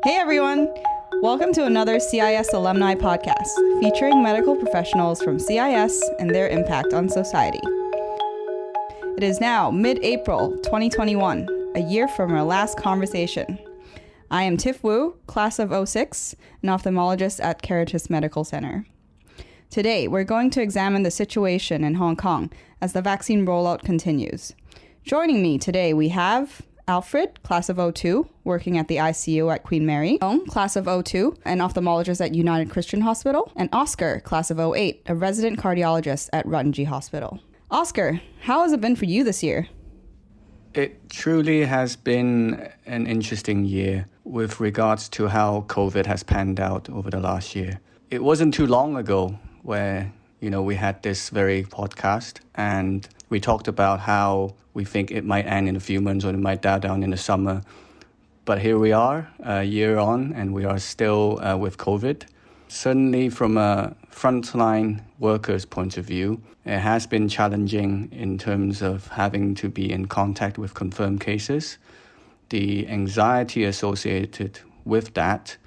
Hey everyone! Welcome to another CIS Alumni podcast featuring medical professionals from CIS and their impact on society. It is now mid-April 2021, a year from our last conversation. I am Tiff Wu, class of 06, an ophthalmologist at Caritas Medical Center. Today, we're going to examine the situation in Hong Kong as the vaccine rollout continues. Joining me today, we have Alfred, class of 02, working at the ICU at Queen Mary. Class of 02, an ophthalmologist at United Christian Hospital. And Oscar, class of 08, a resident cardiologist at Runji Hospital. Oscar, how has it been for you this year? It truly has been an interesting year with regards to how COVID has panned out over the last year. It wasn't too long ago where, we had this very podcast and we talked about how we think it might end in a few months or it might die down in the summer. But here we are, a year on, and we are still with COVID. Certainly from a frontline worker's point of view, it has been challenging in terms of having to be in contact with confirmed cases. The anxiety associated with that,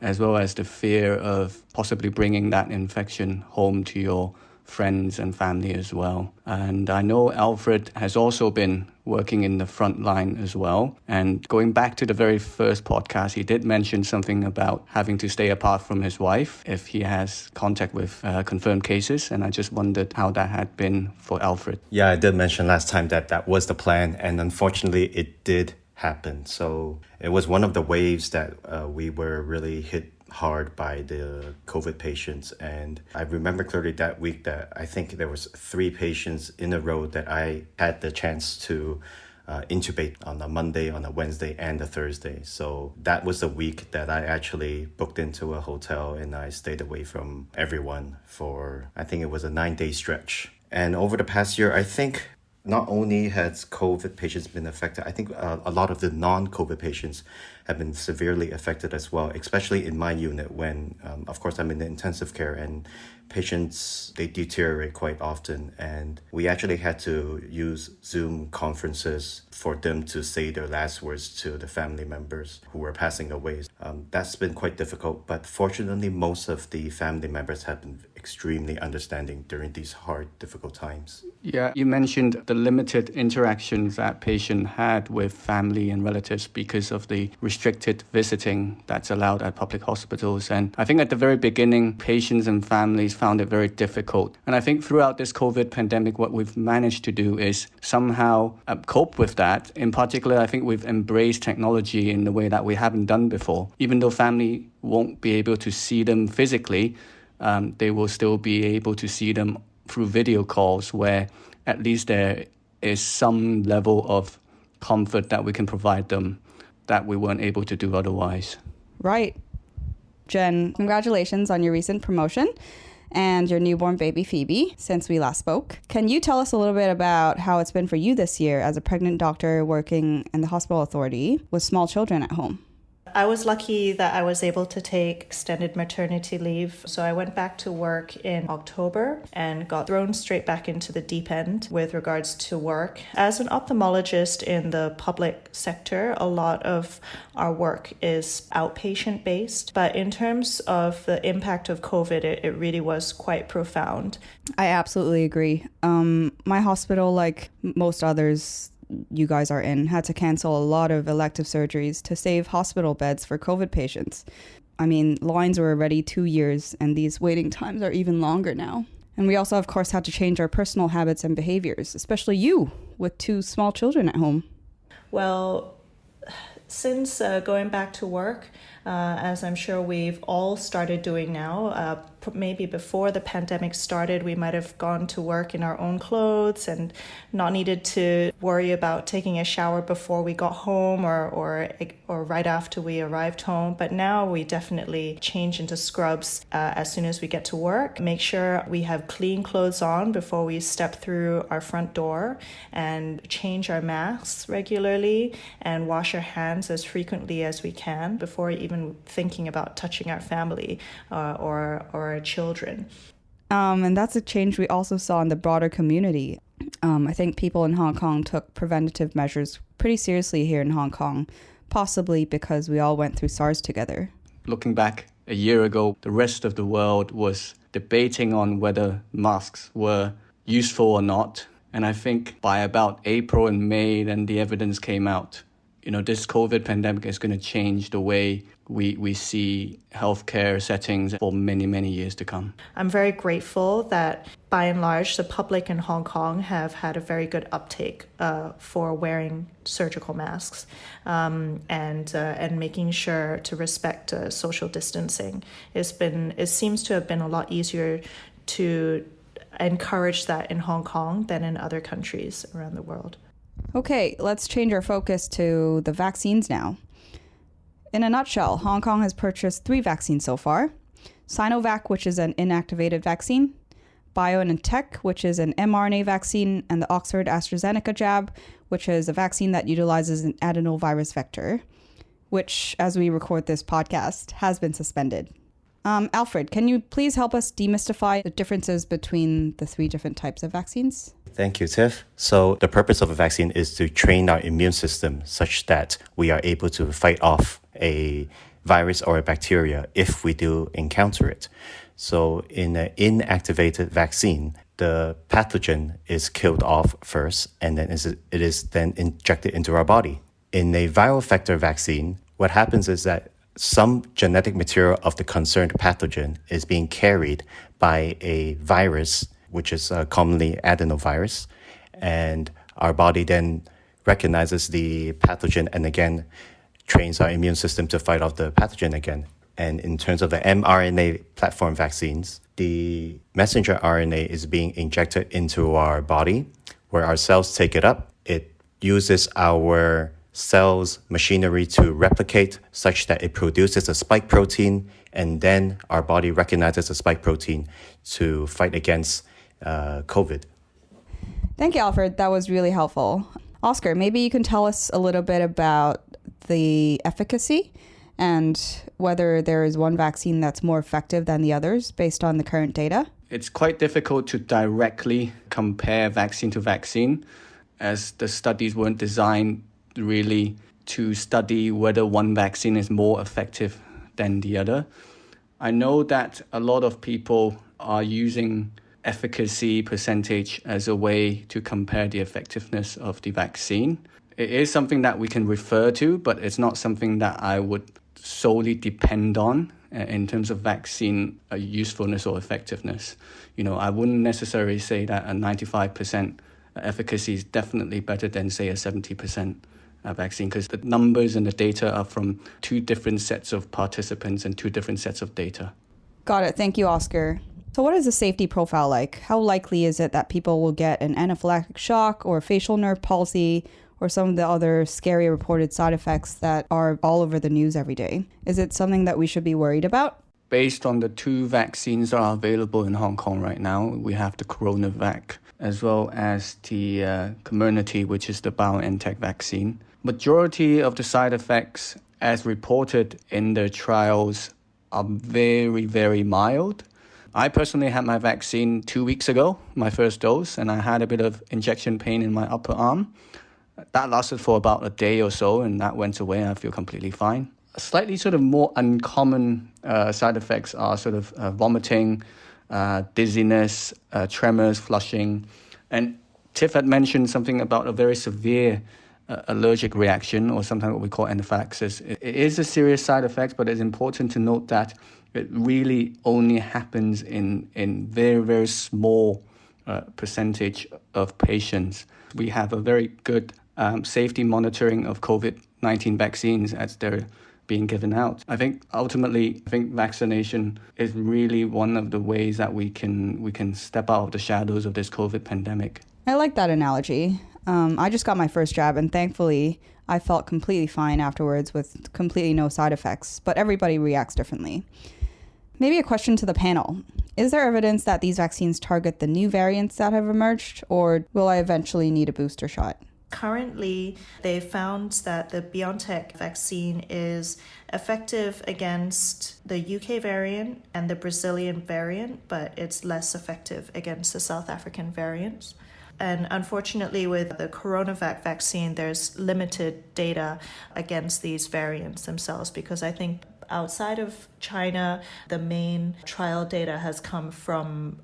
as well as the fear of possibly bringing that infection home to your friends and family as well. And I know Alfred has also been working in the front line as well. And going back to the very first podcast, he did mention something about having to stay apart from his wife if he has contact with confirmed cases. And I just wondered how that had been for Alfred. Yeah, I did mention last time that was the plan. And unfortunately, it did happen. So it was one of the waves that we were really hit hard by the COVID patients. And I remember clearly that week that I think there was 3 patients in a row that I had the chance to intubate on a Monday, on a Wednesday, and a Thursday. So that was the week that I actually booked into a hotel and I stayed away from everyone for, I think it was a 9-day stretch. And over the past year, I think not only has COVID patients been affected, I think a lot of the non-COVID patients have been severely affected as well, especially in my unit when, of course, I'm in the intensive care and patients, they deteriorate quite often. And we actually had to use Zoom conferences for them to say their last words to the family members who were passing away. That's been quite difficult, but fortunately, most of the family members have been extremely understanding during these hard, difficult times. Yeah, you mentioned the limited interactions that patient had with family and relatives because of the restricted visiting that's allowed at public hospitals. And I think at the very beginning, patients and families found it very difficult. And I think throughout this COVID pandemic, what we've managed to do is somehow cope with that. In particular, I think we've embraced technology in the way that we haven't done before. Even though family won't be able to see them physically, they will still be able to see them through video calls where at least there is some level of comfort that we can provide them that we weren't able to do otherwise. Right. Jen, congratulations on your recent promotion and your newborn baby Phoebe since we last spoke. Can you tell us a little bit about how it's been for you this year as a pregnant doctor working in the hospital authority with small children at home? I was lucky that I was able to take extended maternity leave. So I went back to work in October and got thrown straight back into the deep end with regards to work. As an ophthalmologist in the public sector, a lot of our work is outpatient based. But in terms of the impact of COVID, it really was quite profound. I absolutely agree. My hospital, like most others you guys are in, had to cancel a lot of elective surgeries to save hospital beds for COVID patients. I mean, lines were already 2 years and these waiting times are even longer now. And we also, of course, had to change our personal habits and behaviors, especially you with 2 small children at home. Well, since going back to work, as I'm sure we've all started doing now, maybe before the pandemic started, we might have gone to work in our own clothes and not needed to worry about taking a shower before we got home or right after we arrived home. But now we definitely change into scrubs as soon as we get to work. Make sure we have clean clothes on before we step through our front door and change our masks regularly and wash our hands as frequently as we can before even thinking about touching our family or our children. And that's a change we also saw in the broader community. I think people in Hong Kong took preventative measures pretty seriously here in Hong Kong, possibly because we all went through SARS together. Looking back a year ago, the rest of the world was debating on whether masks were useful or not. And I think by about April and May, then the evidence came out. This COVID pandemic is going to change the way we see healthcare settings for many, many years to come. I'm very grateful that by and large, the public in Hong Kong have had a very good uptake for wearing surgical masks and making sure to respect social distancing. It seems to have been a lot easier to encourage that in Hong Kong than in other countries around the world. Okay, let's change our focus to the vaccines now. In a nutshell, Hong Kong has purchased 3 vaccines so far. Sinovac, which is an inactivated vaccine, BioNTech, which is an mRNA vaccine, and the Oxford AstraZeneca jab, which is a vaccine that utilizes an adenovirus vector, which, as we record this podcast, has been suspended. Alfred, can you please help us demystify the differences between the 3 different types of vaccines? Thank you, Tiff. So the purpose of a vaccine is to train our immune system such that we are able to fight off a virus or a bacteria if we do encounter it. So in an inactivated vaccine, the pathogen is killed off first, and then it is then injected into our body. In a viral vector vaccine, what happens is that some genetic material of the concerned pathogen is being carried by a virus, which is commonly adenovirus, and our body then recognizes the pathogen and again trains our immune system to fight off the pathogen again. And in terms of the mRNA platform vaccines, the messenger RNA is being injected into our body where our cells take it up. It uses our cells' machinery to replicate such that it produces a spike protein, and then our body recognizes the spike protein to fight against COVID. Thank you, Alfred. That was really helpful. Oscar, maybe you can tell us a little bit about the efficacy and whether there is one vaccine that's more effective than the others based on the current data. It's quite difficult to directly compare vaccine to vaccine, as the studies weren't designed really to study whether one vaccine is more effective than the other. I know that a lot of people are using efficacy percentage as a way to compare the effectiveness of the vaccine. It is something that we can refer to, but it's not something that I would solely depend on in terms of vaccine usefulness or effectiveness. I wouldn't necessarily say that a 95% efficacy is definitely better than, say, a 70% vaccine, because the numbers and the data are from 2 different sets of participants and 2 different sets of data. Got it. Thank you, Oscar. So what is the safety profile like? How likely is it that people will get an anaphylactic shock or facial nerve palsy or some of the other scary reported side effects that are all over the news every day? Is it something that we should be worried about? Based on the 2 vaccines that are available in Hong Kong right now, we have the CoronaVac as well as the Comirnaty, which is the BioNTech vaccine. Majority of the side effects, as reported in the trials, are very, very mild. I personally had my vaccine 2 weeks ago, my first dose, and I had a bit of injection pain in my upper arm. That lasted for about a day or so, and that went away. I feel completely fine. Slightly sort of more uncommon side effects are sort of vomiting, dizziness, tremors, flushing. And Tiff had mentioned something about a very severe allergic reaction, or sometimes what we call anaphylaxis. It is a serious side effect, but it's important to note that it really only happens in very, very small percentage of patients. We have a very good safety monitoring of COVID-19 vaccines as they're being given out. I think ultimately, vaccination is really one of the ways that we can step out of the shadows of this COVID pandemic. I like that analogy. I just got my first jab, and thankfully, I felt completely fine afterwards with completely no side effects, but everybody reacts differently. Maybe a question to the panel. Is there evidence that these vaccines target the new variants that have emerged, or will I eventually need a booster shot? Currently, they found that the BioNTech vaccine is effective against the UK variant and the Brazilian variant, but it's less effective against the South African variants. And unfortunately, with the coronavac vaccine, there's limited data against these variants themselves, because I think outside of China, the main trial data has come from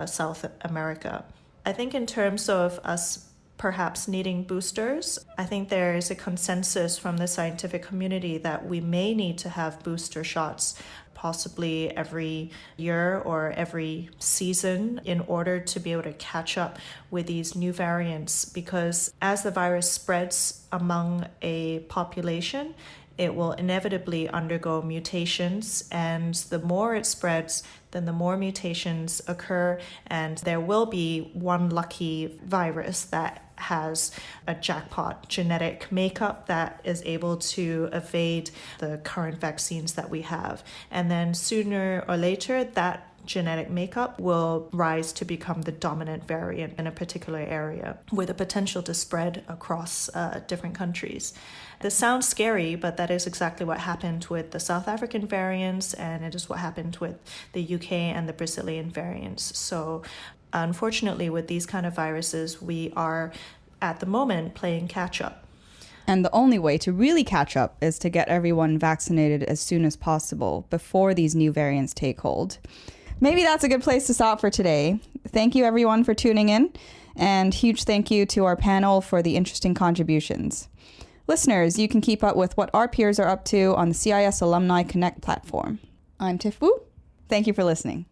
South America. I think in terms of us perhaps needing boosters, I think there is a consensus from the scientific community that we may need to have booster shots possibly every year or every season in order to be able to catch up with these new variants, because as the virus spreads among a population, it will inevitably undergo mutations, and the more it spreads, then the more mutations occur, and there will be one lucky virus that has a jackpot genetic makeup that is able to evade the current vaccines that we have. And then sooner or later, that genetic makeup will rise to become the dominant variant in a particular area, with a potential to spread across different countries. This sounds scary, but that is exactly what happened with the South African variants, and it is what happened with the UK and the Brazilian variants. So unfortunately, with these kind of viruses, we are at the moment playing catch up. And the only way to really catch up is to get everyone vaccinated as soon as possible before these new variants take hold. Maybe that's a good place to stop for today. Thank you everyone for tuning in, and huge thank you to our panel for the interesting contributions. Listeners, you can keep up with what our peers are up to on the CIS Alumni Connect platform. I'm Tiff Wu. Thank you for listening.